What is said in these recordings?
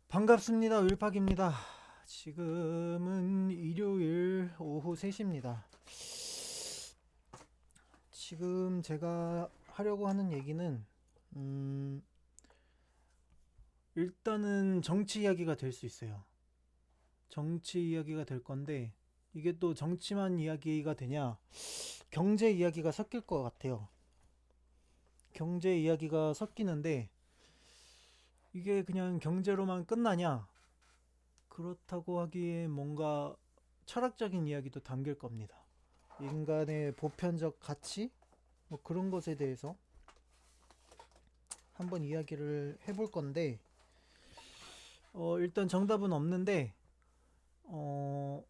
반갑습니다. 윌팍입니다. 지금은 일요일 오후 3시입니다. 지금 제가 하려고 하는 얘기는 일단은 정치 이야기가 될 수 있어요. 정치 이야기가 될 건데 이게 또 정치만 이야기가 되냐? 경제 이야기가 섞일 것 같아요. 경제 이야기가 섞이는데 이게 그냥 경제로만 끝나냐? 그렇다고 하기에 뭔가 철학적인 이야기도 담길 겁니다. 인간의 보편적 가치? 뭐 그런 것에 대해서 한번 이야기를 해볼 건데, 일단 정답은 없는데, 어,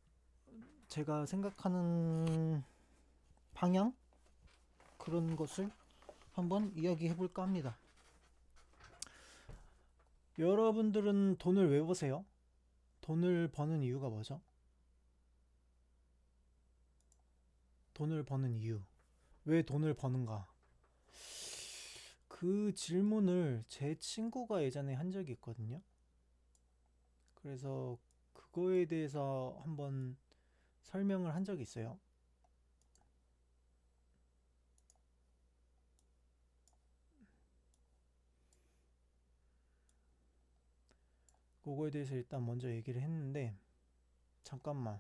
제가 생각하는 방향? 그런 것을 한번 이야기해 볼까 합니다. 여러분들은 돈을 왜 버세요? 돈을 버는 이유가 뭐죠? 돈을 버는 이유. 왜 돈을 버는가? 그 질문을 제 친구가 예전에 한 적이 있거든요. 그래서 그거에 대해서 한번 설명을 한 적이 있어요. 그거에 대해서 일단 먼저 얘기를 했는데, 잠깐만.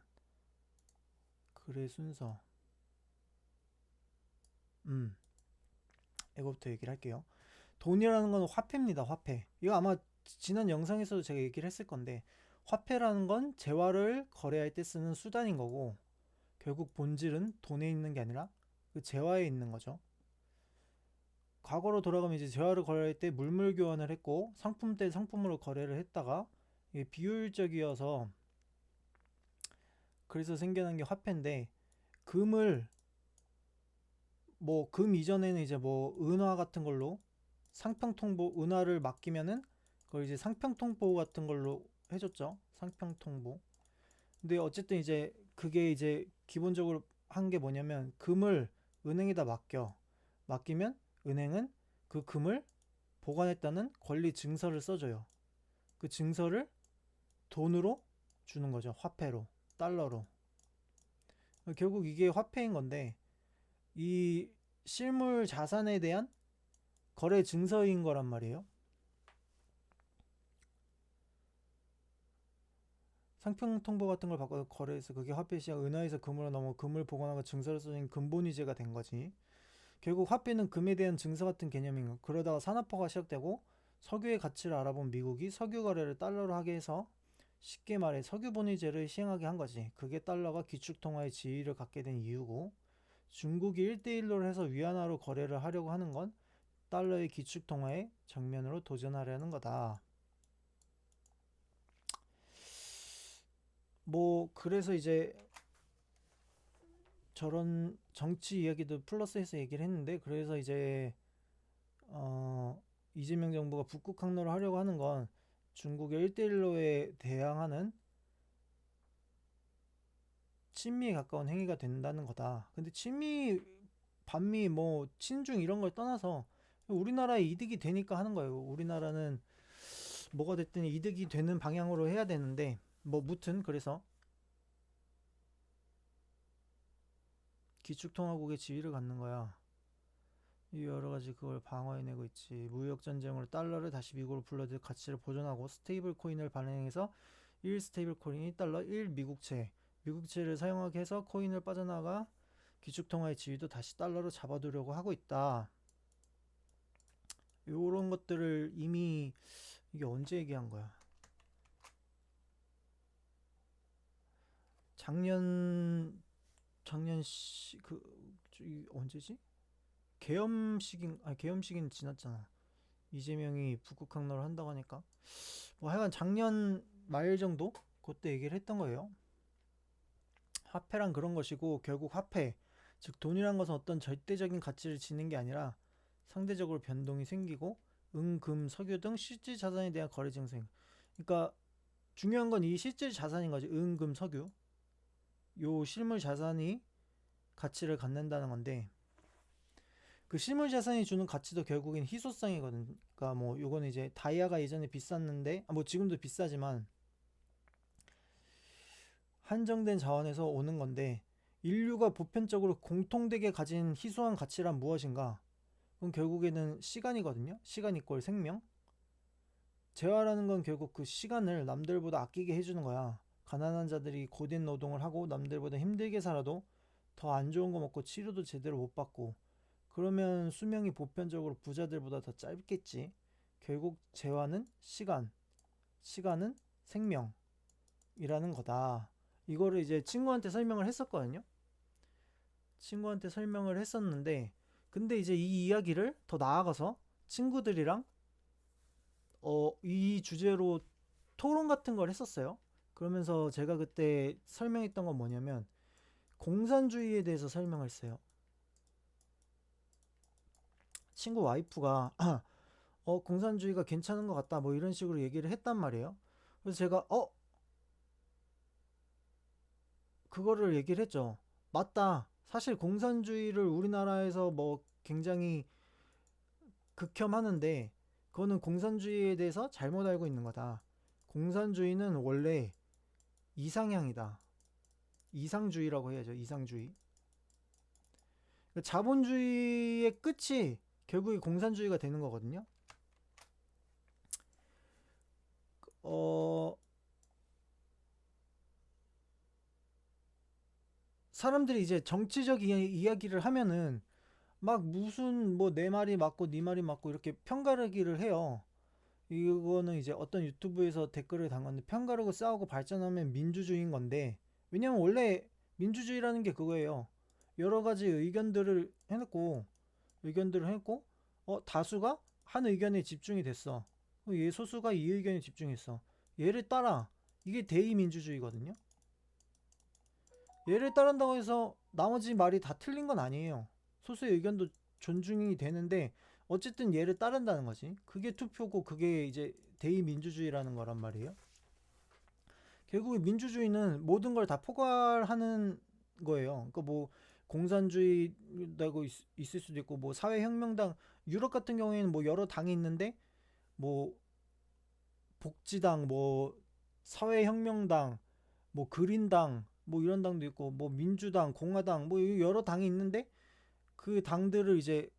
글의 순서. 음, 이거부터 얘기를 할게요. 돈이라는 건 화폐입니다, 화폐. 이거 아마 지난 영상에서도 제가 얘기를 했을 건데, 화폐라는 건 재화를 거래할 때 쓰는 수단인 거고, 결국 본질은 돈에 있는 게 아니라 그 재화에 있는 거죠. 과거로 돌아가면 이제 재화를 거래할 때 물물 교환을 했고, 상품 때 상품으로 거래를 했다가, 이게 비효율적이어서, 그래서 생겨난 게 화폐인데, 금을 뭐 금 이전에는 이제 뭐 은화 같은 걸로 상평통보 은화를 맡기면은 그걸 이제 상평통보 같은 걸로 해줬죠. 상평통보. 근데 어쨌든 이제 그게 이제 기본적으로 한 게 뭐냐면 금을 은행에다 맡기면 은행은 그 금을 보관했다는 권리 증서를 써줘요. 그 증서를 돈으로 주는 거죠. 화폐로, 달러로. 결국 이게 화폐인 건데 이 실물 자산에 대한 거래 증서인 거란 말이에요. 상품 통보 같은 걸 받고 거래해서 그게 화폐 시장 은하에서 금으로 넘어 금을 보관하고 증서를 써진 금본위제가 된 거지. 결국 화폐는 금에 대한 증서 같은 개념인 거. 그러다가 산업화가 시작되고 석유의 가치를 알아본 미국이 석유 거래를 달러로 하게 해서 쉽게 말해 석유 본위제를 시행하게 한 거지. 그게 달러가 기축통화의 지위를 갖게 된 이유고, 중국이 1대1로 해서 위안화로 거래를 하려고 하는 건 달러의 기축통화에 정면으로 도전하려는 거다. 뭐 그래서 이제 저런 정치 이야기도 플러스해서 얘기를 했는데, 그래서 이제 이재명 정부가 북극 항로를 하려고 하는 건 중국의 1대1로에 대항하는 친미에 가까운 행위가 된다는 거다. 근데 친미, 반미, 뭐 친중 이런 걸 떠나서 우리나라에 이득이 되니까 하는 거예요. 우리나라는 뭐가 됐든 이득이 되는 방향으로 해야 되는데, 뭐 무튼 그래서 기축통화국의 지위를 갖는 거야. 여러 가지 그걸 방어해내고 있지. 무역 전쟁으로 달러를 다시 미국으로 불러들여 가치를 보존하고 스테이블 코인을 발행해서 1 스테이블 코인이 달러 1 미국채를 사용하게 해서 코인을 빠져나가 기축통화의 지위도 다시 달러로 잡아두려고 하고 있다. 요런 것들을 이미 이게 언제 얘기한 거야? 작년 그 언제지? 계엄식인 지났잖아. 이재명이 북극 항로를 한다고 하니까 뭐 하여간 작년 말 정도 그때 얘기를 했던 거예요. 화폐란 그런 것이고, 결국 화폐, 즉 돈이란 것은 어떤 절대적인 가치를 지닌 게 아니라 상대적으로 변동이 생기고 은, 금, 석유 등 실질 자산에 대한 거래 증세. 그러니까 중요한 건 이 실질 자산인 거지. 은, 금, 석유. 요 실물 자산이 가치를 갖는다는 건데, 그 실물 자산이 주는 가치도 결국엔 희소성이거든. 그러니까 뭐 요거는 이제 다이아가 예전에 비쌌는데 뭐 지금도 비싸지만 한정된 자원에서 오는 건데, 인류가 보편적으로 공통되게 가진 희소한 가치란 무엇인가? 그건 결국에는 시간이거든요. 시간 이꼴 생명. 재화라는 건 결국 그 시간을 남들보다 아끼게 해주는 거야. 가난한 자들이 고된 노동을 하고 남들보다 힘들게 살아도 더 안 좋은 거 먹고 치료도 제대로 못 받고, 그러면 수명이 보편적으로 부자들보다 더 짧겠지. 결국 재화는 시간, 시간은 생명이라는 거다. 이거를 이제 친구한테 설명을 했었거든요. 친구한테 설명을 했었는데, 근데 이제 이 이야기를 더 나아가서 친구들이랑 이 주제로 토론 같은 걸 했었어요. 그러면서 제가 그때 설명했던 건 뭐냐면, 공산주의에 대해서 설명을 했어요. 친구 와이프가 공산주의가 괜찮은 것 같다 뭐 이런 식으로 얘기를 했단 말이에요. 그래서 제가 그거를 얘기를 했죠. 맞다. 사실 공산주의를 우리나라에서 뭐 굉장히 극혐하는데, 그거는 공산주의에 대해서 잘못 알고 있는 거다. 공산주의는 원래 이상향이다. 이상주의라고 해야죠. 이상주의. 자본주의의 끝이 결국에 공산주의가 되는 거거든요. 어, 사람들이 이제 정치적 이야기를 하면은 막 무슨 뭐 내 말이 맞고 네 말이 맞고 이렇게 편가르기를 해요. 이거는 이제 어떤 유튜브에서 댓글을 단 건데, 편가르고 싸우고 발전하면 민주주의인 건데, 왜냐면 원래 민주주의라는 게 그거예요. 여러 가지 의견들을 해놓고 다수가 한 의견에 집중이 됐어. 얘 소수가 이 의견에 집중했어. 얘를 따라. 이게 대의민주주의거든요. 얘를 따른다고 해서 나머지 말이 다 틀린 건 아니에요. 소수의 의견도 존중이 되는데 어쨌든 얘를 따른다는 거지. 그게 투표고 그게 이제 대의민주주의라는 거란 말이에요. 결국에 민주주의는 모든 걸 다 포괄하는 거예요. 그러니까 뭐 공산주의라고 있을 수도 있고, 뭐 사회혁명당, 유럽 같은 경우에는 뭐 여러 당이 있는데 뭐 복지당, 뭐 사회혁명당, 뭐 그린당, 뭐 이런 당도 있고, 뭐 민주당, 공화당, 뭐 여러 당이 있는데, 그 당들을 이제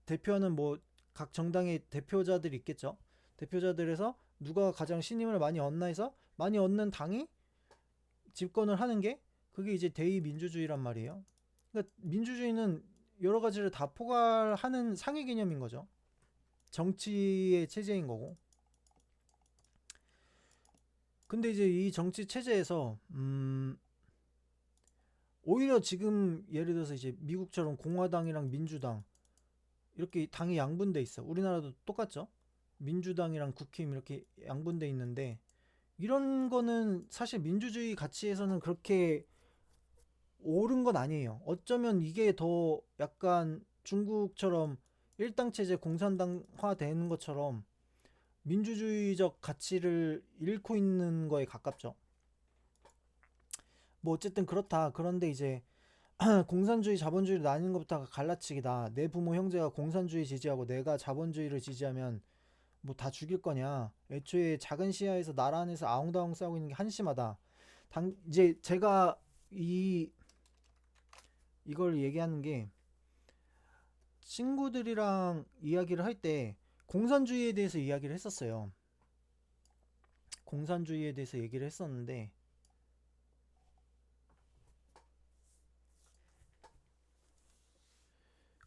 대표하는 뭐 각 정당의 대표자들이 있겠죠. 대표자들에서 누가 가장 신임을 많이 얻나 해서 많이 얻는 당이 집권을 하는 게, 그게 이제 대의민주주의란 말이에요. 그러니까 민주주의는 여러 가지를 다 포괄하는 상위 개념인 거죠. 정치의 체제인 거고. 근데 이제 이 정치 체제에서 오히려 지금 예를 들어서 이제 미국처럼 공화당이랑 민주당 이렇게 당이 양분돼 있어. 우리나라도 똑같죠. 민주당이랑 국힘 이렇게 양분돼 있는데, 이런 거는 사실 민주주의 가치에서는 그렇게 옳은 건 아니에요. 어쩌면 이게 더 약간 중국처럼 일당 체제 공산당화 되는 것처럼 민주주의적 가치를 잃고 있는 거에 가깝죠. 뭐 어쨌든 그렇다. 그런데 이제 공산주의 자본주의로 나뉘는 것부터 갈라치기다. 내 부모 형제가 공산주의 지지하고 내가 자본주의를 지지하면 뭐 다 죽일 거냐. 애초에 작은 시야에서 나라 안에서 아웅다웅 싸우고 있는 게 한심하다. 이제 제가 이걸 얘기하는 게, 친구들이랑 이야기를 할 때 공산주의에 대해서 이야기를 했었어요. 공산주의에 대해서 얘기를 했었는데,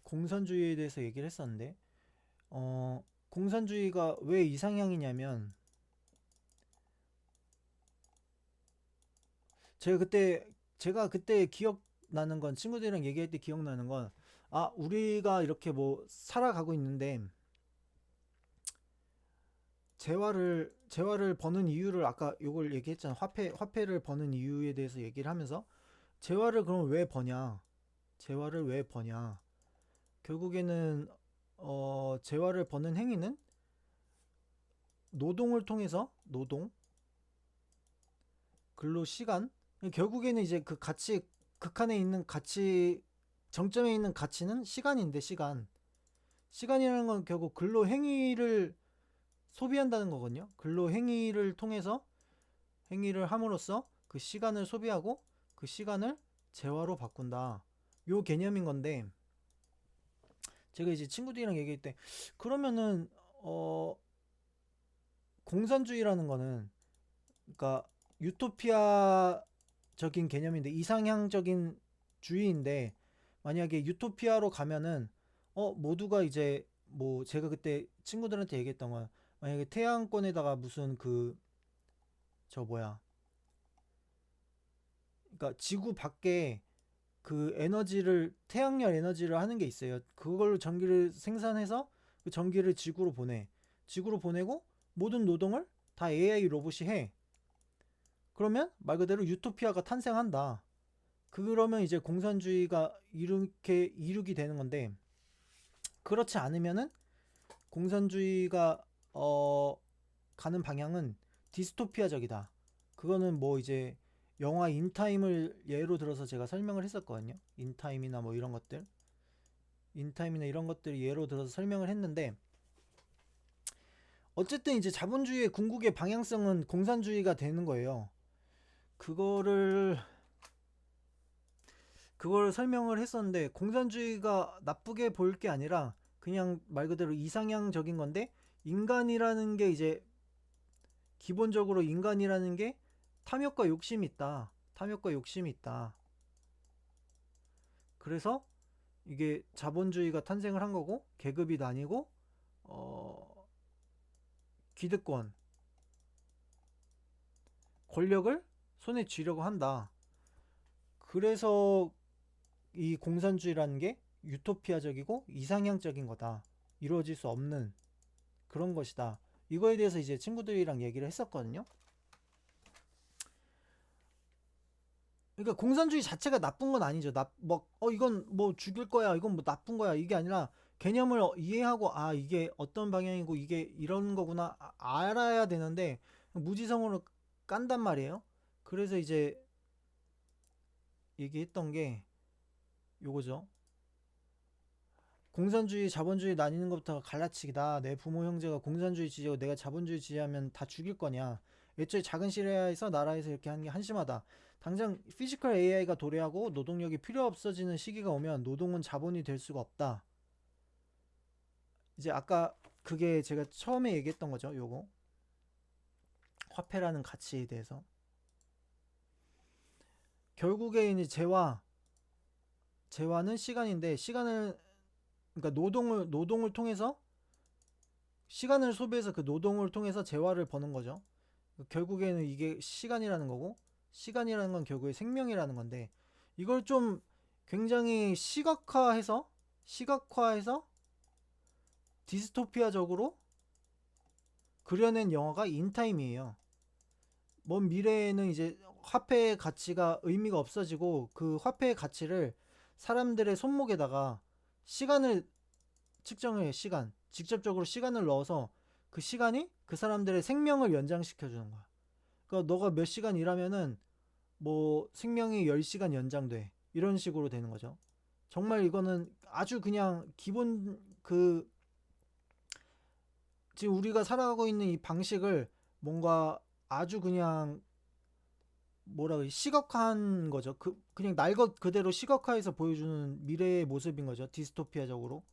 공산주의에 대해서 얘기를 했었는데 공산주의가 왜 이상향이냐면, 제가 그때 기억나는 건, 친구들이랑 얘기할 때 기억나는 건, 우리가 이렇게 뭐 살아가고 있는데 재화를 버는 이유를, 아까 요걸 얘기했잖아. 화폐를 버는 이유에 대해서 얘기를 하면서, 재화를 그럼 왜 버냐? 재화를 왜 버냐? 결국에는 재화를 버는 행위는 노동을 통해서, 근로 시간, 결국에는 이제 그 가치, 극한에 있는 가치, 정점에 있는 가치는 시간인데, 시간이라는 건 결국 근로 행위를 소비한다는 거거든요. 근로 행위를 통해서 행위를 함으로써 그 시간을 소비하고 그 시간을 재화로 바꾼다. 요 개념인 건데 제가 이제 친구들이랑 얘기할 때 그러면은 공산주의라는 거는 그러니까 유토피아적인 개념인데 이상향적인 주의인데 만약에 유토피아로 가면은 모두가 이제 뭐 제가 그때 친구들한테 얘기했던 건 만약에 태양권에다가 무슨 그 저 뭐야 그러니까 지구 밖에 그 에너지를 태양열 에너지를 하는 게 있어요. 그걸로 전기를 생산해서 그 전기를 지구로 보내. 지구로 보내고 모든 노동을 다 AI 로봇이 해. 그러면 말 그대로 유토피아가 탄생한다. 그러면 이제 공산주의가 이렇게 이룩이 되는 건데 그렇지 않으면은 공산주의가 가는 방향은 디스토피아적이다. 그거는 뭐 이제 영화 인타임을 예로 들어서 제가 설명을 했었거든요. 인타임이나 뭐 이런 것들. 인타임이나 이런 것들을 예로 들어서 설명을 했는데 어쨌든 이제 자본주의의 궁극의 방향성은 공산주의가 되는 거예요. 그거를 설명을 했었는데 공산주의가 나쁘게 볼 게 아니라 그냥 말 그대로 이상향적인 건데 인간이라는 게 이제 기본적으로 인간이라는 게 탐욕과 욕심이 있다. 탐욕과 욕심이 있다. 그래서 이게 자본주의가 탄생을 한 거고 계급이 나뉘고 기득권, 권력을 손에 쥐려고 한다. 그래서 이 공산주의라는 게 유토피아적이고 이상향적인 거다. 이루어질 수 없는 그런 것이다. 이거에 대해서 이제 친구들이랑 얘기를 했었거든요. 그러니까 공산주의 자체가 나쁜 건 아니죠. 이건 뭐 죽일 거야. 이건 뭐 나쁜 거야. 이게 아니라 개념을 이해하고 이게 어떤 방향이고 이게 이런 거구나 알아야 되는데 무지성으로 깐단 말이에요. 그래서 이제 얘기했던 게 요거죠. 공산주의, 자본주의 나뉘는 것부터 갈라치기다. 내 부모 형제가 공산주의 지지하고 내가 자본주의 지지하면 다 죽일 거냐. 애초에 작은 시리아에서 나라에서 이렇게 하는 게 한심하다. 당장 피지컬 AI가 도래하고 노동력이 필요 없어지는 시기가 오면 노동은 자본이 될 수가 없다. 이제 아까 그게 제가 처음에 얘기했던 거죠. 요거. 화폐라는 가치에 대해서. 결국에 이제 재화는 시간인데 시간을 그러니까 노동을 통해서 시간을 소비해서 그 노동을 통해서 재화를 버는 거죠. 결국에는 이게 시간이라는 거고 시간이라는 건 결국에 생명이라는 건데 이걸 좀 굉장히 시각화해서 디스토피아적으로 그려낸 영화가 인타임이에요. 먼 미래에는 이제 화폐의 가치가 의미가 없어지고 그 화폐의 가치를 사람들의 손목에다가 시간을 측정해 시간 직접적으로 시간을 넣어서 그 시간이 그 사람들의 생명을 연장시켜 주는 거야. 그러니까 너가 몇 시간 일하면은 뭐 생명이 10시간 연장돼. 이런 식으로 되는 거죠. 정말 이거는 아주 그냥 기본 지금 우리가 살아가고 있는 이 방식을 뭔가 아주 그냥 뭐라 그래 시각화한 거죠. 그냥 날 것 그대로 시각화해서 보여주는 미래의 모습인 거죠. 디스토피아적으로.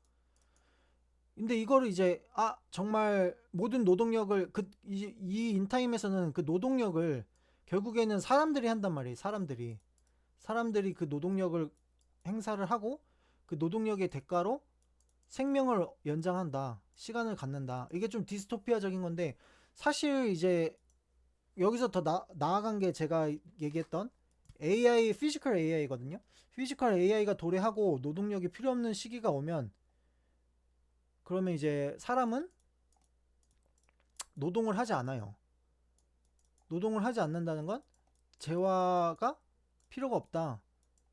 근데 이거를 이제 정말 모든 노동력을 이 인타임에서는 그 노동력을 결국에는 사람들이 한단 말이에요. 사람들이 그 노동력을 행사를 하고 그 노동력의 대가로 생명을 연장한다. 시간을 갖는다. 이게 좀 디스토피아적인 건데 사실 이제 여기서 더 나아간 게 제가 얘기했던 AI, 피지컬 AI거든요. 피지컬 AI가 도래하고 노동력이 필요 없는 시기가 오면 그러면 이제 사람은 노동을 하지 않아요. 노동을 하지 않는다는 건 재화가 필요가 없다.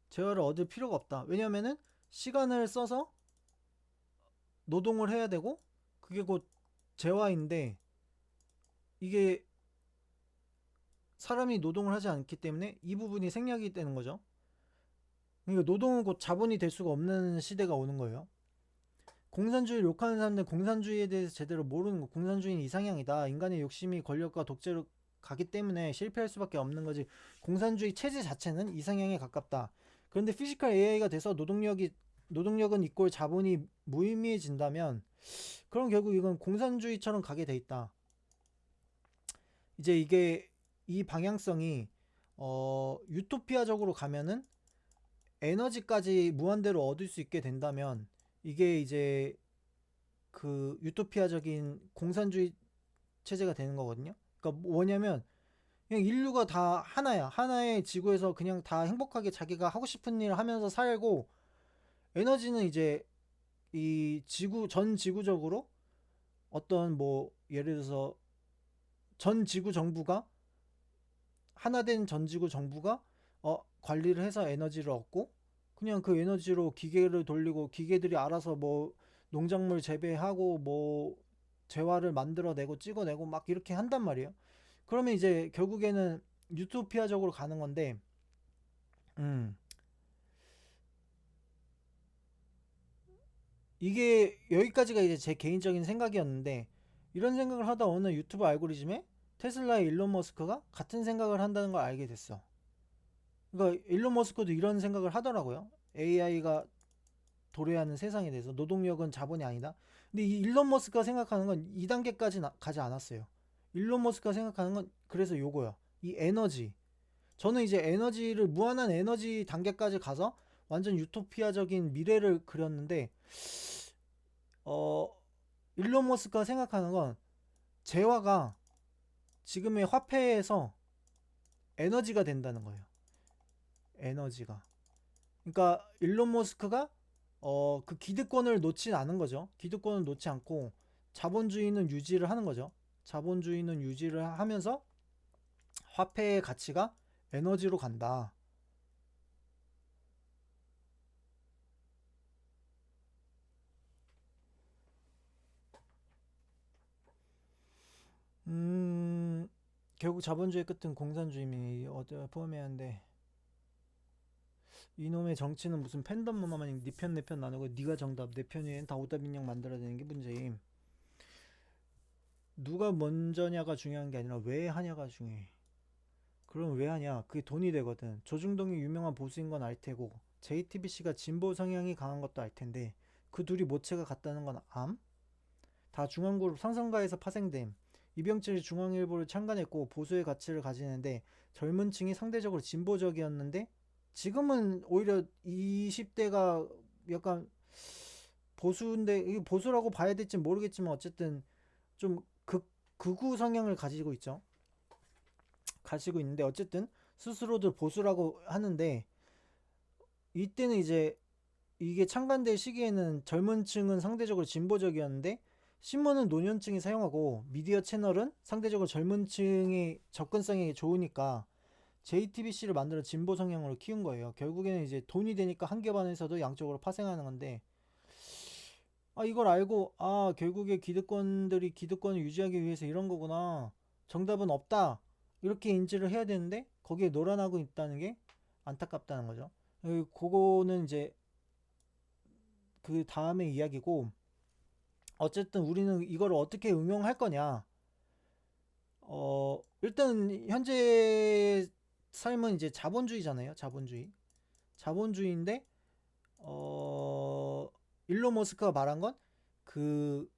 재화를 얻을 필요가 없다. 왜냐면은 시간을 써서 노동을 해야 되고 그게 곧 재화인데 이게 사람이 노동을 하지 않기 때문에 이 부분이 생략이 되는 거죠. 그러니까 노동은 곧 자본이 될 수가 없는 시대가 오는 거예요. 공산주의를 욕하는 사람들은 공산주의에 대해서 제대로 모르는 거. 공산주의는 이상향이다. 인간의 욕심이 권력과 독재로 가기 때문에 실패할 수밖에 없는 거지. 공산주의 체제 자체는 이상향에 가깝다. 그런데 피지컬 AI가 돼서 노동력은 이꼴 자본이 무의미해진다면 그럼 결국 이건 공산주의처럼 가게 돼 있다. 이제 이게 이 방향성이 유토피아적으로 가면은 에너지까지 무한대로 얻을 수 있게 된다면 이게 이제 그 유토피아적인 공산주의 체제가 되는 거거든요. 그러니까 뭐냐면 그냥 인류가 다 하나야. 하나의 지구에서 그냥 다 행복하게 자기가 하고 싶은 일 하면서 살고 에너지는 이제 이 전 지구적으로 어떤 뭐 예를 들어서 전 지구 정부가 하나 된 전 지구 정부가 관리를 해서 에너지를 얻고 그냥 그 에너지로 기계를 돌리고 기계들이 알아서 뭐 농작물 재배하고 뭐 재화를 만들어내고 찍어내고 막 이렇게 한단 말이에요. 그러면 이제 결국에는 유토피아적으로 가는 건데, 음, 이게 여기까지가 이제 제 개인적인 생각이었는데, 이런 생각을 하다 어느 유튜브 알고리즘에 테슬라의 일론 머스크가 같은 생각을 한다는 걸 알게 됐어. 그러니까 일론 머스크도 이런 생각을 하더라고요. AI가 도래하는 세상에 대해서 노동력은 자본이 아니다. 근데 이 일론 머스크가 생각하는 건 2단계까지 가지 않았어요. 일론 머스크가 생각하는 건 그래서 요거야. 이 에너지. 저는 이제 에너지를 무한한 에너지 단계까지 가서 완전 유토피아적인 미래를 그렸는데 어 일론 머스크가 생각하는 건 재화가 지금의 화폐에서 에너지가 된다는 거예요. 에너지가. 그러니까 일론 머스크가 그 기득권을 놓지 않은 거죠. 기득권을 놓지 않고 자본주의는 유지를 하는 거죠. 자본주의는 유지를 하면서 화폐의 가치가 에너지로 간다. 음, 결국 자본주의 끝은 공산주의미 어디 포함해야하는데 이놈의 정치는 무슨 팬덤만 니 편 내 편 나누고 니가 정답 내 편이 다 오답 인형 만들어야 되는 게 문제임. 누가 먼저냐가 중요한 게 아니라 왜 하냐가 중요해. 그럼 왜 하냐? 그게 돈이 되거든. 조중동이 유명한 보수인 건 알 테고 JTBC가 진보 성향이 강한 것도 알 텐데 그 둘이 모체가 같다는 건 암? 다 중앙그룹 상성가에서 파생됨. 이병철이 중앙일보를 창간했고 보수의 가치를 가지는데 젊은 층이 상대적으로 진보적이었는데 지금은 오히려 20대가 약간 보수인데 이게 보수라고 봐야 될지 모르겠지만 어쨌든 좀 극우 성향을 가지고 있는데 어쨌든 스스로들 보수라고 하는데 이때는 이제 이게 창간될 시기에는 젊은 층은 상대적으로 진보적이었는데 신문은 노년층이 사용하고 미디어 채널은 상대적으로 젊은 층이 접근성이 좋으니까 JTBC를 만들어 진보 성향으로 키운 거예요. 결국에는 이제 돈이 되니까 한계반에서도 양쪽으로 파생하는 건데 이걸 알고 결국에 기득권들이 기득권을 유지하기 위해서 이런 거구나. 정답은 없다. 이렇게 인지를 해야 되는데 거기에 놀아나고 있다는 게 안타깝다는 거죠. 그거는 이제 그 다음의 이야기고 어쨌든 우리는 이걸 어떻게 응용할 거냐. 일단 현재 삶은 이제 자본주의잖아요. 자본주의인데 일론 머스크가 말한 건 그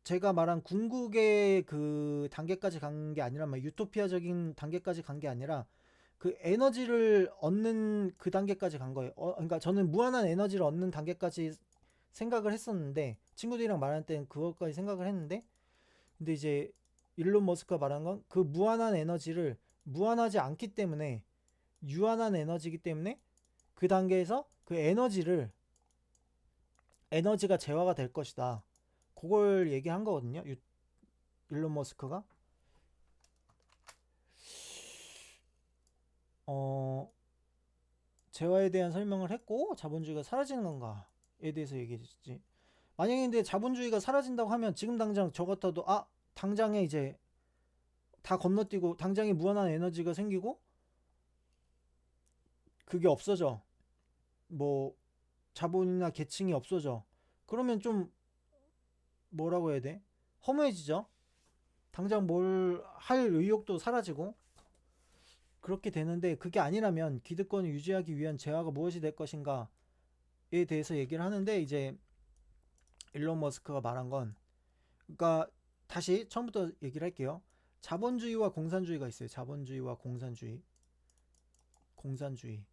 제가 말한 궁극의 그 단계까지 간 게 아니라 막 유토피아적인 단계까지 간 게 아니라 그 에너지를 얻는 그 단계까지 간 거예요. 그러니까 저는 무한한 에너지를 얻는 단계까지 생각을 했었는데 친구들이랑 말할 때는 그것까지 생각을 했는데 근데 이제 일론 머스크가 말한 건 그 무한한 에너지를 무한하지 않기 때문에 유한한 에너지이기 때문에 그 단계에서 그 에너지가 재화가 될 것이다. 그걸 얘기한 거거든요. 일론 머스크가 어 재화에 대한 설명을 했고 자본주의가 사라지는 건가에 대해서 얘기했지. 만약에 근데 자본주의가 사라진다고 하면 지금 당장 저 같아도 당장에 이제 다 건너뛰고 당장에 무한한 에너지가 생기고 그게 없어져. 뭐 자본이나 계층이 없어져. 그러면 좀 뭐라고 해야 돼? 허무해지죠. 당장 뭘 할 의욕도 사라지고 그렇게 되는데, 그게 아니라면 기득권을 유지하기 위한 재화가 무엇이 될 것인가에 대해서 얘기를 하는데, 이제 일론 머스크가 말한 건, 그러니까 다시 처음부터 얘기를 할게요. 자본주의와 공산주의가 있어요. 자본주의와 공산주의. 공산주의.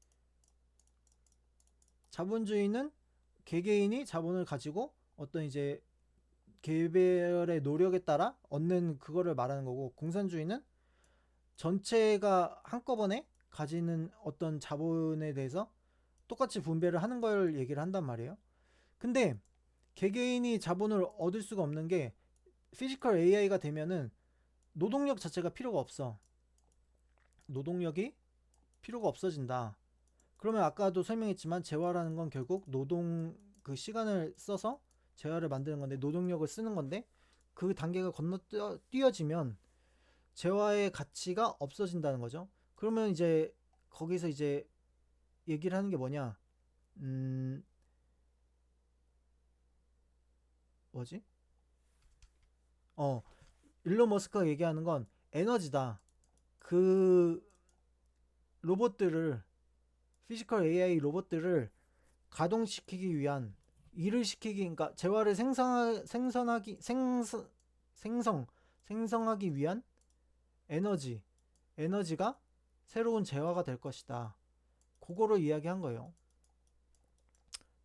자본주의는 개개인이 자본을 가지고 어떤 이제 개별의 노력에 따라 얻는 그거를 말하는 거고, 공산주의는 전체가 한꺼번에 가지는 어떤 자본에 대해서 똑같이 분배를 하는 걸 얘기를 한단 말이에요. 근데 개개인이 자본을 얻을 수가 없는 게, 피지컬 AI가 되면은 노동력 자체가 필요가 없어. 노동력이 필요가 없어진다. 그러면 아까도 설명했지만 재화라는 건 결국 노동 그 시간을 써서 재화를 만드는 건데, 노동력을 쓰는 건데, 그 단계가 건너뛰어지면 재화의 가치가 없어진다는 거죠. 그러면 이제 거기서 이제 얘기를 하는 게 뭐냐? 음, 뭐지? 어, 일론 머스크가 얘기하는 건 에너지다. 그 로봇들을, 피지컬 AI 로봇들을 가동시키기 위한, 일을 시키기, 그러니까 재화를 생성하기 위한 에너지가 새로운 재화가 될 것이다. 그거를 이야기한 거예요.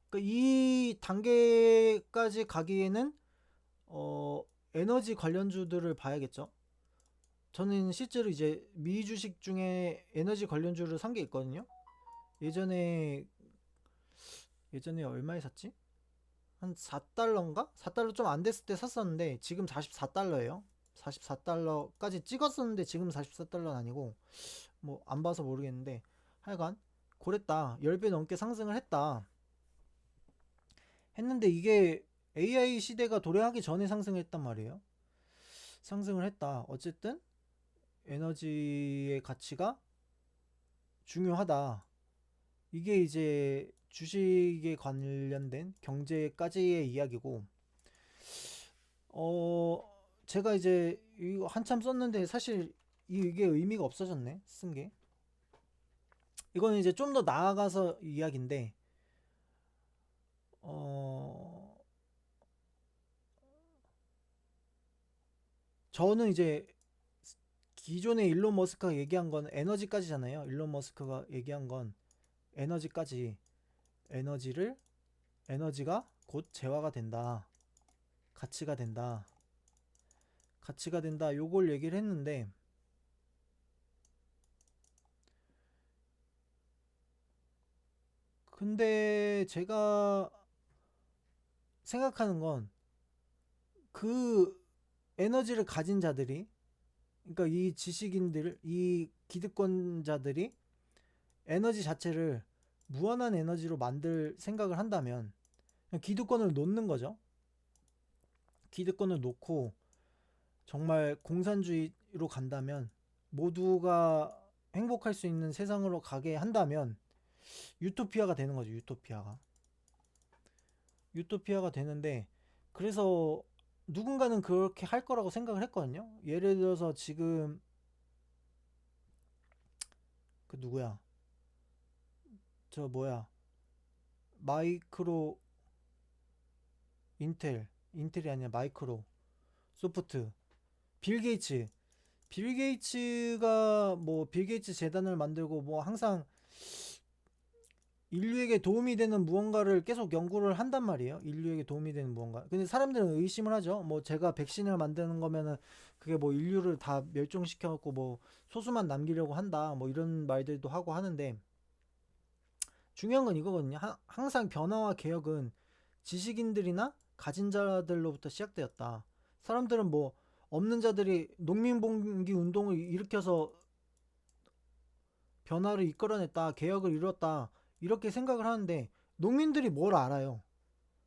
그러니까 이 단계까지 가기에는 에너지 관련주들을 봐야겠죠. 저는 실제로 이제 미 주식 중에 에너지 관련주를 산 게 있거든요. 예전에 얼마에 샀지? 한 4달러인가? 4달러 좀 안 됐을 때 샀었는데 지금 44달러예요. 44달러까지 찍었었는데 지금 44달러는 아니고, 뭐 안 봐서 모르겠는데, 하여간 그랬다. 10배 넘게 상승을 했는데 이게 AI 시대가 도래하기 전에 상승했단 말이에요. 상승을 했다. 어쨌든 에너지의 가치가 중요하다. 이게 이제 주식에 관련된 경제까지의 이야기고, 제가 이제 이거 한참 썼는데 사실 이게 의미가 없어졌네, 쓴 게. 이거는 이제 좀 더 나아가서 이야기인데, 어, 저는 이제 기존에 일론 머스크가 얘기한 건 에너지까지잖아요. 일론 머스크가 얘기한 건 에너지까지, 에너지를 에너지가 곧 재화가 된다. 가치가 된다. 가치가 된다. 요걸 얘기를 했는데, 근데 제가 생각하는 건, 그 에너지를 가진 자들이, 그러니까 이 지식인들, 이 기득권자들이 에너지 자체를 무한한 에너지로 만들 생각을 한다면 그냥 기득권을 놓는 거죠. 기득권을 놓고 정말 공산주의로 간다면, 모두가 행복할 수 있는 세상으로 가게 한다면 유토피아가 되는 거죠. 유토피아가 되는데, 그래서 누군가는 그렇게 할 거라고 생각을 했거든요. 예를 들어서 지금 그 누구야, 저 뭐야, 마이크로, 인텔이 아니라 마이크로 소프트, 빌 게이츠 빌 게이츠가 뭐 빌 게이츠 재단을 만들고 뭐 항상 인류에게 도움이 되는 무언가를 계속 연구를 한단 말이에요. 인류에게 도움이 되는 무언가. 근데 사람들은 의심을 하죠. 뭐 제가 백신을 만드는 거면은 그게 뭐 인류를 다 멸종시켜갖고 뭐 소수만 남기려고 한다. 뭐 이런 말들도 하고 하는데, 중요한 건 이거거든요. 항상 변화와 개혁은 지식인들이나 가진 자들로부터 시작되었다. 사람들은 뭐 없는 자들이 농민봉기 운동을 일으켜서 변화를 이끌어냈다, 개혁을 이뤘다, 이렇게 생각을 하는데, 농민들이 뭘 알아요?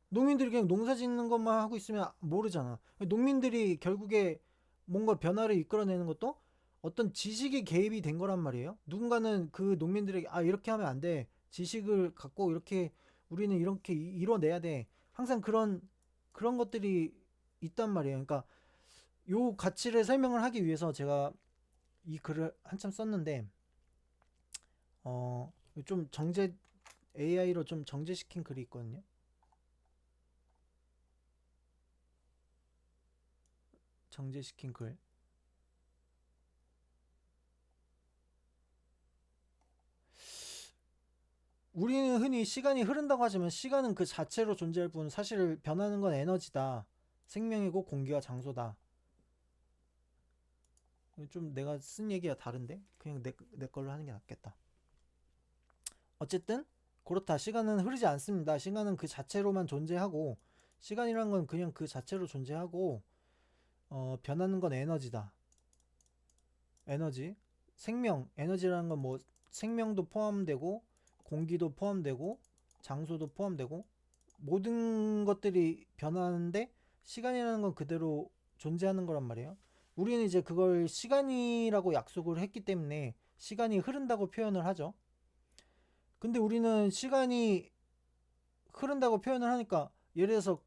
농민들이 그냥 농사 짓는 것만 하고 있으면 모르잖아. 농민들이 결국에 뭔가 변화를 이끌어내는 것도 어떤 지식이 개입이 된 거란 말이에요. 누군가는 그 농민들에게, 아, 이렇게 하면 안 돼. 지식을 갖고 이렇게 우리는 이렇게 이뤄내야 돼. 항상 그런 것들이 있단 말이에요. 그러니까 요 가치를 설명을 하기 위해서 제가 이 글을 한참 썼는데 좀 AI로 좀 정제시킨 글이 있거든요. 정제시킨 글. 우리는 흔히 시간이 흐른다고 하지만 시간은 그 자체로 존재할 뿐 사실 변하는 건 에너지다. 생명이고 공기와 장소다. 좀 내가 쓴 얘기가 다른데? 그냥 내 걸로 하는 게 낫겠다. 어쨌든 그렇다. 시간은 흐르지 않습니다. 시간은 그 자체로만 존재하고 시간이란 건 그냥 그 자체로 존재하고 변하는 건 에너지다. 에너지. 에너지라는 건 뭐 생명도 포함되고 공기도 포함되고 장소도 포함되고 모든 것들이 변하는데 시간이라는 건 그대로 존재하는 거란 말이에요. 우리는 이제 그걸 시간이라고 약속을 했기 때문에 시간이 흐른다고 표현을 하죠. 근데 우리는 시간이 흐른다고 표현을 하니까 예를 들어서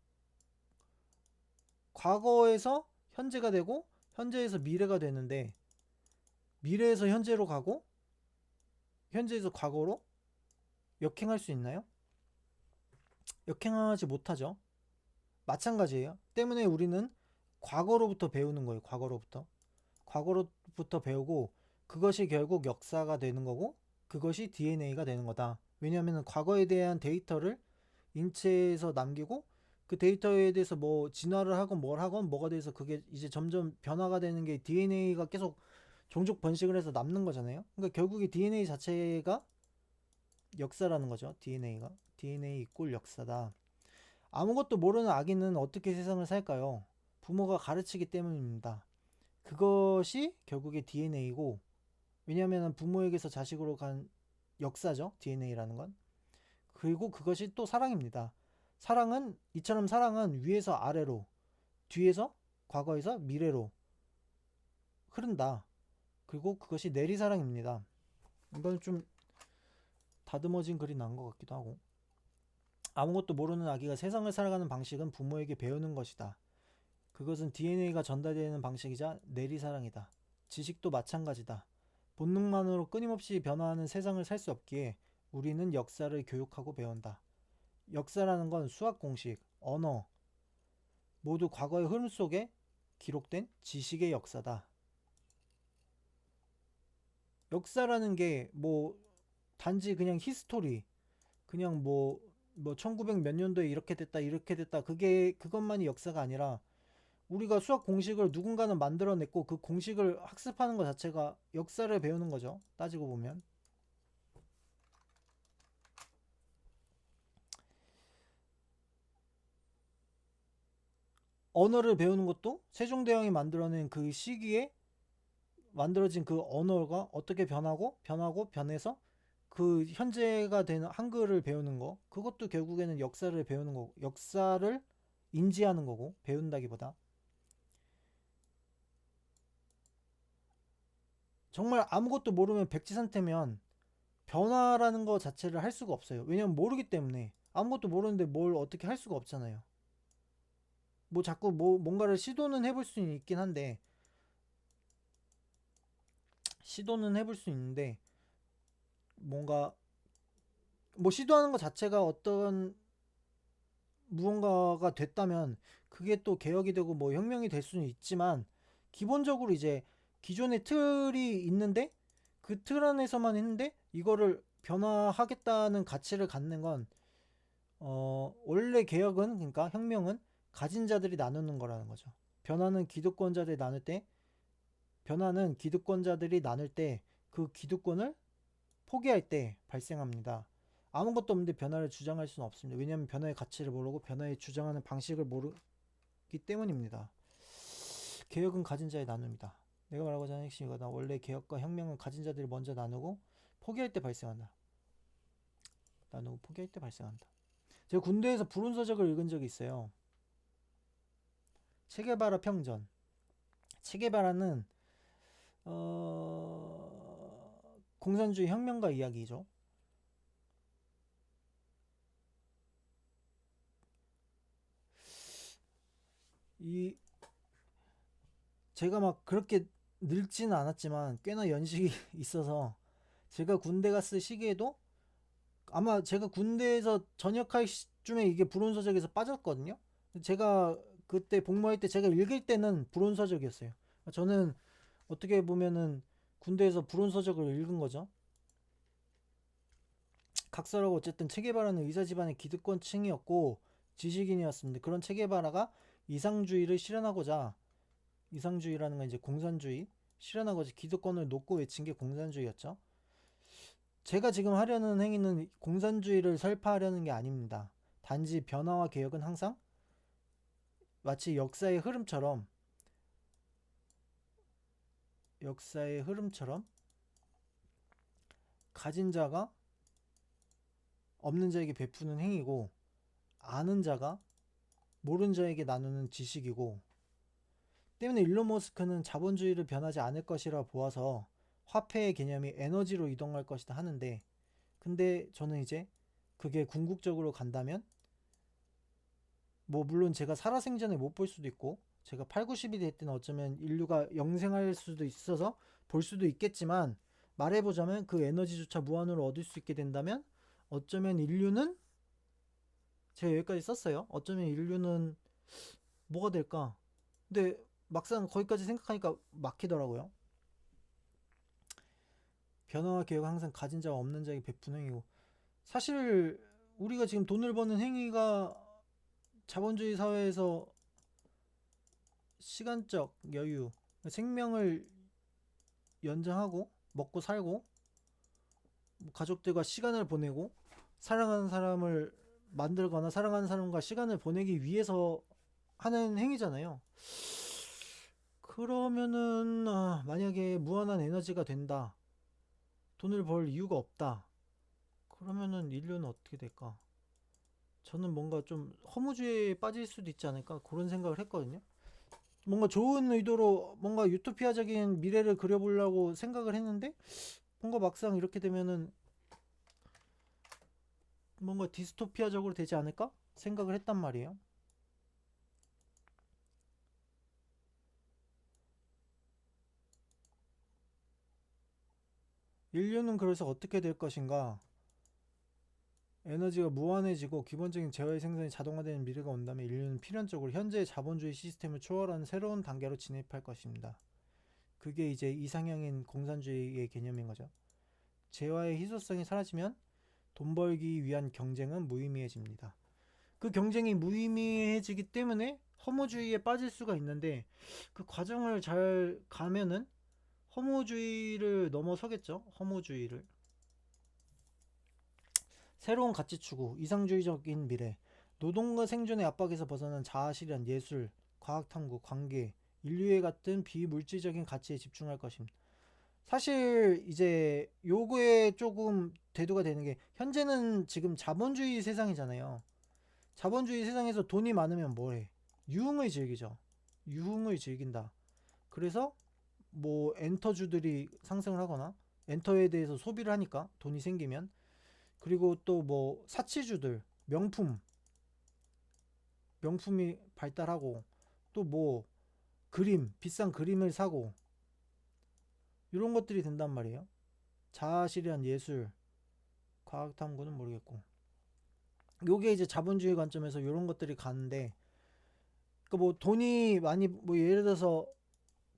과거에서 현재가 되고 현재에서 미래가 되는데 미래에서 현재로 가고 현재에서 과거로 역행할 수 있나요? 역행하지 못하죠. 마찬가지예요. 때문에 우리는 과거로부터 배우는 거예요. 과거로부터 배우고 그것이 결국 역사가 되는 거고 그것이 DNA가 되는 거다. 왜냐하면 과거에 대한 데이터를 인체에서 남기고 그 데이터에 대해서 뭐 진화를 하건 뭘 하건 뭐가 돼서 그게 이제 점점 변화가 되는 게 DNA가 계속 종족 번식을 해서 남는 거잖아요. 그러니까 결국에 DNA 자체가 역사라는 거죠. DNA 이꼴 역사다. 아무것도 모르는 아기는 어떻게 세상을 살까요? 부모가 가르치기 때문입니다. 그것이 결국에 DNA고 왜냐하면 부모에게서 자식으로 간 역사죠. DNA라는 건. 그리고 그것이 또 사랑입니다. 이처럼 사랑은 위에서 아래로, 뒤에서 과거에서 미래로 흐른다. 그리고 그것이 내리사랑입니다. 이건 좀 다듬어진 글이 난 것 같기도 하고. 아무것도 모르는 아기가 세상을 살아가는 방식은 부모에게 배우는 것이다. 그것은 DNA가 전달되는 방식이자 내리사랑이다. 지식도 마찬가지다. 본능만으로 끊임없이 변화하는 세상을 살 수 없기에 우리는 역사를 교육하고 배운다. 역사라는 건 수학 공식, 언어, 모두 과거의 흐름 속에 기록된 지식의 역사다. 역사라는 게 뭐 단지 그냥 히스토리, 그냥 뭐 1900 몇 년도에 이렇게 됐다. 그것만이 역사가 아니라 우리가 수학 공식을 누군가는 만들어냈고 그 공식을 학습하는 것 자체가 역사를 배우는 거죠. 따지고 보면. 언어를 배우는 것도 세종대왕이 만들어낸 그 시기에 만들어진 그 언어가 어떻게 변해서 그 현재가 되는 한글을 배우는 거. 그것도 결국에는 역사를 배우는 거고, 역사를 인지하는 거고, 배운다기보다. 정말 아무것도 모르면 백지상태면 변화라는 거 자체를 할 수가 없어요. 왜냐면 모르기 때문에. 아무것도 모르는데 뭘 어떻게 할 수가 없잖아요. 뭐 자꾸 뭔가를 시도는 해볼 수 있긴 한데, 시도는 해볼 수 있는데, 뭔가, 뭐 시도하는 것 자체가 어떤 무언가가 됐다면, 그게 또 개혁이 되고 뭐 혁명이 될 수는 있지만, 기본적으로 이제 기존의 틀이 있는데, 그 틀 안에서만 했는데, 이거를 변화하겠다는 가치를 갖는 건, 원래 개혁은, 그러니까 혁명은 가진 자들이 나누는 거라는 거죠. 변화는 기득권자들이 나눌 때, 변화는 기득권자들이 나눌 때 그 기득권을 포기할 때 발생합니다. 아무것도 없는데 변화를 주장할 수는 없습니다. 왜냐하면 변화의 가치를 모르고 변화에 주장하는 방식을 모르기 때문입니다. 개혁은 가진 자의 나눔이다. 내가 말하고자 하는 핵심 이거다. 원래 개혁과 혁명은 가진 자들이 먼저 나누고 포기할 때 발생한다. 나누고 포기할 때 발생한다. 제가 군대에서 불운서적을 읽은 적이 있어요. 체게바라 평전. 체게바라는 공산주의 혁명가 이야기죠. 이 제가 막 그렇게 늙지는 않았지만 꽤나 연식이 있어서 제가 군대 갔을 시기에도 아마 제가 군대에서 전역할 시쯤에 이게 불온서적에서 빠졌거든요. 제가 그때 복무할 때 제가 읽을 때는 불온서적이었어요. 저는 어떻게 보면은 군대에서 불온서적을 읽은 거죠. 각설하고 어쨌든 체게바라는 의사 집안의 기득권층이었고 지식인이었습니다. 그런 체게바라가 이상주의를 실현하고자 이상주의라는 건 이제 공산주의 실현하고자 기득권을 놓고 외친 게 공산주의였죠. 제가 지금 하려는 행위는 공산주의를 설파하려는 게 아닙니다. 단지 변화와 개혁은 항상 마치 역사의 흐름처럼 가진 자가 없는 자에게 베푸는 행위고 아는 자가 모르는 자에게 나누는 지식이고 때문에 일론 머스크는 자본주의를 변하지 않을 것이라 보아서 화폐의 개념이 에너지로 이동할 것이다 하는데 근데 저는 이제 그게 궁극적으로 간다면 뭐 물론 제가 살아생전에 못 볼 수도 있고 제가 8, 90이 될 때는 어쩌면 인류가 영생할 수도 있어서 볼 수도 있겠지만 말해보자면 그 에너지조차 무한으로 얻을 수 있게 된다면 어쩌면 인류는 제가 여기까지 썼어요. 어쩌면 인류는 뭐가 될까? 근데 막상 거기까지 생각하니까 막히더라고요. 변화와 개혁은 항상 가진 자와 없는 자에게 베푸는 행위고 사실 우리가 지금 돈을 버는 행위가 자본주의 사회에서 시간적 여유, 생명을 연장하고 먹고 살고 가족들과 시간을 보내고 사랑하는 사람을 만들거나 사랑하는 사람과 시간을 보내기 위해서 하는 행위잖아요. 그러면은 만약에 무한한 에너지가 된다. 돈을 벌 이유가 없다. 그러면은 인류는 어떻게 될까? 저는 뭔가 좀 허무주의에 빠질 수도 있지 않을까 그런 생각을 했거든요. 뭔가 좋은 의도로 뭔가 유토피아적인 미래를 그려보려고 생각을 했는데 뭔가 막상 이렇게 되면은 뭔가 디스토피아적으로 되지 않을까 생각을 했단 말이에요. 인류는 그래서 어떻게 될 것인가? 에너지가 무한해지고 기본적인 재화의 생산이 자동화되는 미래가 온다면 인류는 필연적으로 현재의 자본주의 시스템을 초월하는 새로운 단계로 진입할 것입니다. 그게 이제 이상향인 공산주의의 개념인 거죠. 재화의 희소성이 사라지면 돈 벌기 위한 경쟁은 무의미해집니다. 그 경쟁이 무의미해지기 때문에 허무주의에 빠질 수가 있는데 그 과정을 잘 가면은 허무주의를 넘어서겠죠. 허무주의를. 새로운 가치 추구, 이상주의적인 미래, 노동과 생존의 압박에서 벗어난 자아실현, 예술, 과학탐구, 관계, 인류애 같은 비물질적인 가치에 집중할 것입니다. 사실 이제 요거에 조금 대두가 되는 게 현재는 지금 자본주의 세상이잖아요. 자본주의 세상에서 돈이 많으면 뭐해? 유흥을 즐기죠. 유흥을 즐긴다. 그래서 뭐 엔터주들이 상승을 하거나 엔터에 대해서 소비를 하니까 돈이 생기면 그리고 또 뭐 사치주들 명품이 발달하고 또 뭐 그림 비싼 그림을 사고 이런 것들이 된단 말이에요. 자아실현 예술 과학탐구는 모르겠고 요게 이제 자본주의 관점에서 이런 것들이 가는데 그뭐 돈이 많이 뭐 예를 들어서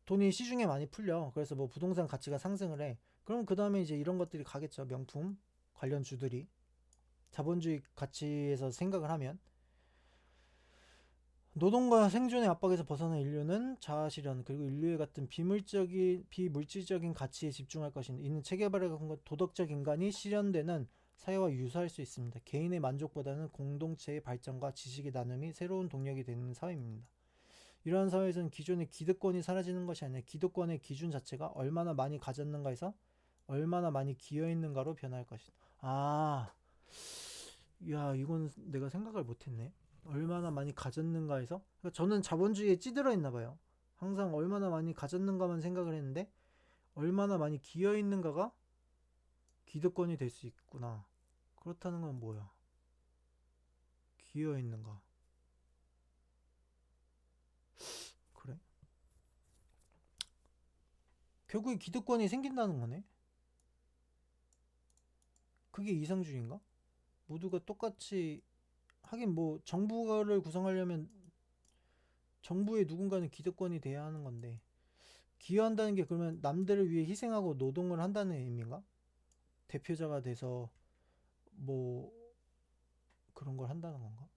돈이 시중에 많이 풀려 그래서 뭐 부동산 가치가 상승을 해 그럼 그 다음에 이제 이런 것들이 가겠죠. 명품 관련 주들이 자본주의 가치에서 생각을 하면 노동과 생존의 압박에서 벗어난 인류는 자아실현 그리고 인류의 같은 비물질적인 가치에 집중할 것인데 이는 체계발의 도덕적 인간이 실현되는 사회와 유사할 수 있습니다. 개인의 만족보다는 공동체의 발전과 지식의 나눔이 새로운 동력이 되는 사회입니다. 이러한 사회에서는 기존의 기득권이 사라지는 것이 아니라 기득권의 기준 자체가 얼마나 많이 가졌는가에서 얼마나 많이 기여했는가로 변할 것이다. 야 이건 내가 생각을 못했네. 얼마나 많이 가졌는가에서 그러니까 저는 자본주의에 찌들어 있나 봐요. 항상 얼마나 많이 가졌는가만 생각을 했는데 얼마나 많이 기여 있는가가 기득권이 될 수 있구나. 그렇다는 건 뭐야? 기여 있는가? 결국에 기득권이 생긴다는 거네. 그게 이상주의인가? 모두가 똑같이 하긴 뭐 정부를 구성하려면 정부의 누군가는 기득권이 돼야 하는 건데 기여한다는 게 그러면 남들을 위해 희생하고 노동을 한다는 의미인가? 대표자가 돼서 뭐 그런 걸 한다는 건가?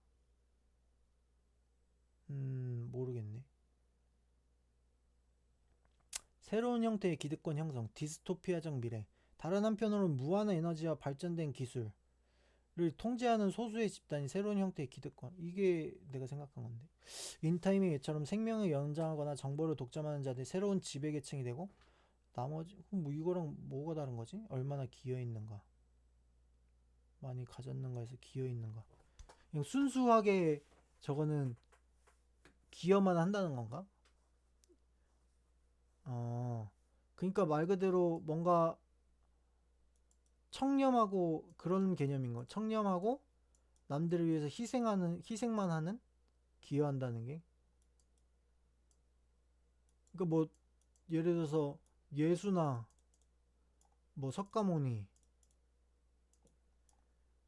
모르겠네. 새로운 형태의 기득권 형성, 디스토피아적 미래. 다른 한편으로는 무한한 에너지와 발전된 기술을 통제하는 소수의 집단이 새로운 형태의 기득권. 이게 내가 생각한 건데. 인타임의 예처럼 생명을 연장하거나 정보를 독점하는 자들이 새로운 지배계층이 되고 나머지 뭐 이거랑 뭐가 다른 거지? 얼마나 기여 있는가? 많이 가졌는가에서 기여 있는가? 그냥 순수하게 저거는 기여만 한다는 건가? 그러니까 말 그대로 뭔가 청렴하고 그런 개념인 거. 청렴하고 남들을 위해서 희생만 하는 기여한다는 게. 그러니까 뭐 예를 들어서 예수나 뭐 석가모니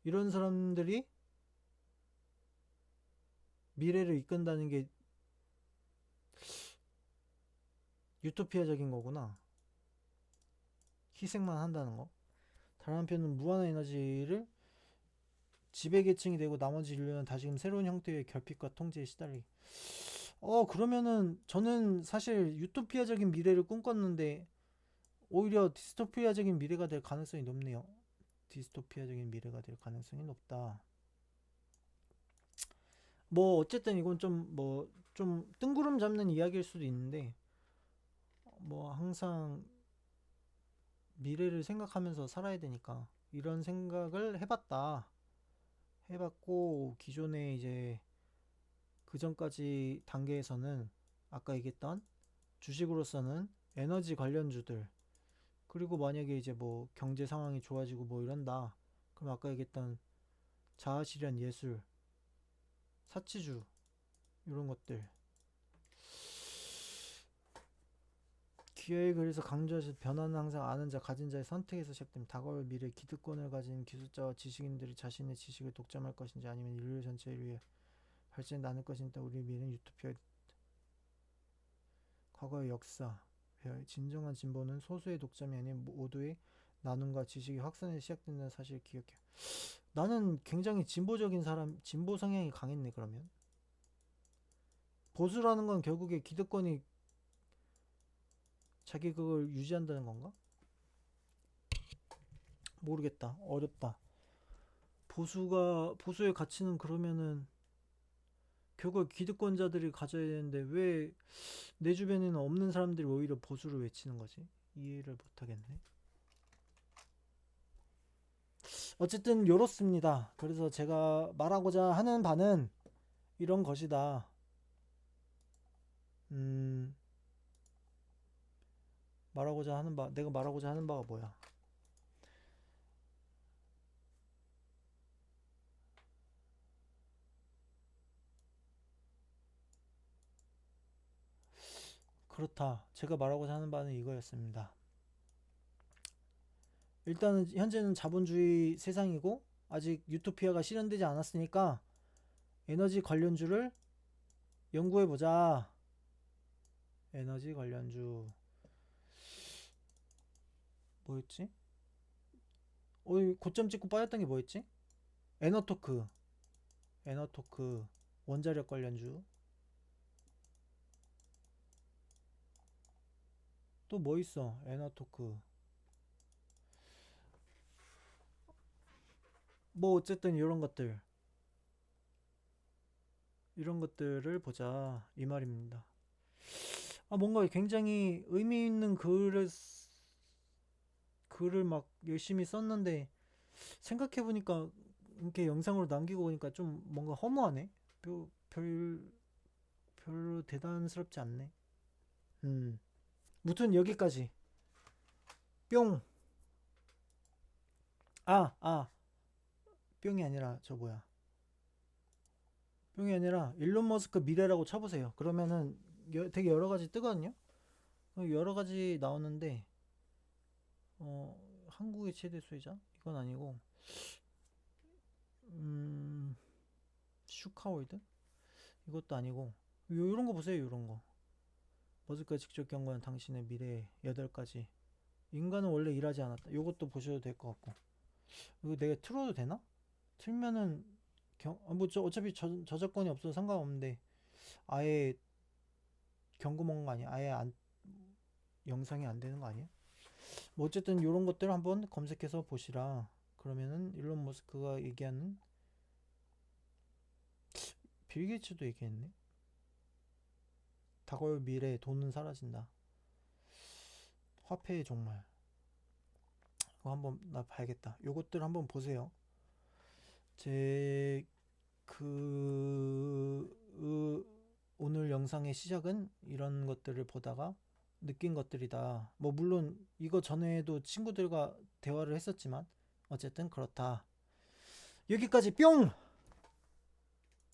이런 사람들이 미래를 이끈다는 게 유토피아적인 거구나. 희생만 한다는 거. 다른 한편은 무한한 에너지를 지배계층이 되고 나머지 인류는 다시금 새로운 형태의 결핍과 통제에 시달리. 그러면은 저는 사실 유토피아적인 미래를 꿈꿨는데 오히려 디스토피아적인 미래가 될 가능성이 높네요. 디스토피아적인 미래가 될 가능성이 높다. 뭐 어쨌든 이건 좀 뜬구름 잡는 이야기일 수도 있는데 뭐 항상 미래를 생각하면서 살아야 되니까 이런 생각을 해봤다. 해봤고 기존에 이제 그 전까지 단계에서는 아까 얘기했던 주식으로서는 에너지 관련주들 그리고 만약에 이제 뭐 경제 상황이 좋아지고 뭐 이런다. 그럼 아까 얘기했던 자아실현 예술, 사치주 이런 것들 기회의 글에서 강조하신 변화는 항상 아는 자, 가진 자의 선택에서 시작됩니다. 다가올 미래 기득권을 가진 기술자와 지식인들이 자신의 지식을 독점할 것인지 아니면 인류 전체를 위해 발전해 나눌 것인지 우리 미래는 유토피아. 과거의 역사, 진정한 진보는 소수의 독점이 아닌 모두의 나눔과 지식의 확산에 시작된다는 사실을 기억해. 나는 굉장히 진보적인 사람, 진보 성향이 강했네. 그러면 보수라는 건 결국에 기득권이 자기 그걸 유지한다는 건가? 모르겠다. 어렵다. 보수의 가치는 그러면은 결국 기득권자들이 가져야 되는데 왜 내 주변에는 없는 사람들이 오히려 보수를 외치는 거지? 이해를 못하겠네. 어쨌든 요렇습니다. 그래서 제가 말하고자 하는 바는 이런 것이다. 음, 내가 말하고자 하는 바가 뭐야? 그렇다. 제가 말하고자 하는 바는 이거였습니다. 일단은 현재는 자본주의 세상이고 아직 유토피아가 실현되지 않았으니까 에너지 관련주를 연구해보자. 에너지 관련주 뭐였지? 고점 찍고 빠졌던 게 뭐였지? 에너토크, 에너토크 원자력 관련주. 또 뭐 있어? 에너토크. 뭐 어쨌든 이런 것들을 보자 이 말입니다. 뭔가 굉장히 의미 있는 글을 막 열심히 썼는데 생각해보니까 이렇게 영상으로 남기고 보니까 좀 뭔가 허무하네. 별, 별, 별로 대단스럽지 않네. 음. 무튼 여기까지. 뿅. 아, 아. 뿅이 아니라 저 뭐야. 뿅이 아니라 일론 머스크 미래라고 쳐보세요. 그러면은 되게 여러 가지 뜨거든요. 여러 가지 나오는데 한국의 최대 소유자? 이건 아니고 슈카월드? 이것도 아니고 요런 거 보세요. 요런 거. 머즈가 직접 경고한 당신의 미래의 8가지. 인간은 원래 일하지 않았다. 요것도 보셔도 될 것 같고. 이거 내가 틀어도 되나? 틀면은 어차피 저작권이 없어서 상관없는데 아예 경고 먹은 거 아니야? 아예 영상이 안 되는 거 아니야? 뭐 어쨌든 이런 것들 한번 검색해서 보시라. 그러면은 일론 머스크가 얘기하는 빌 게이츠도 얘기했네. 다가올 미래에 돈은 사라진다. 화폐의 종말. 이거 한번 나 봐야겠다. 요것들 한번 보세요. 제 오늘 영상의 시작은 이런 것들을 보다가 느낀 것들이다. 뭐 물론 이거 전에도 친구들과 대화를 했었지만 어쨌든 그렇다. 여기까지 뿅!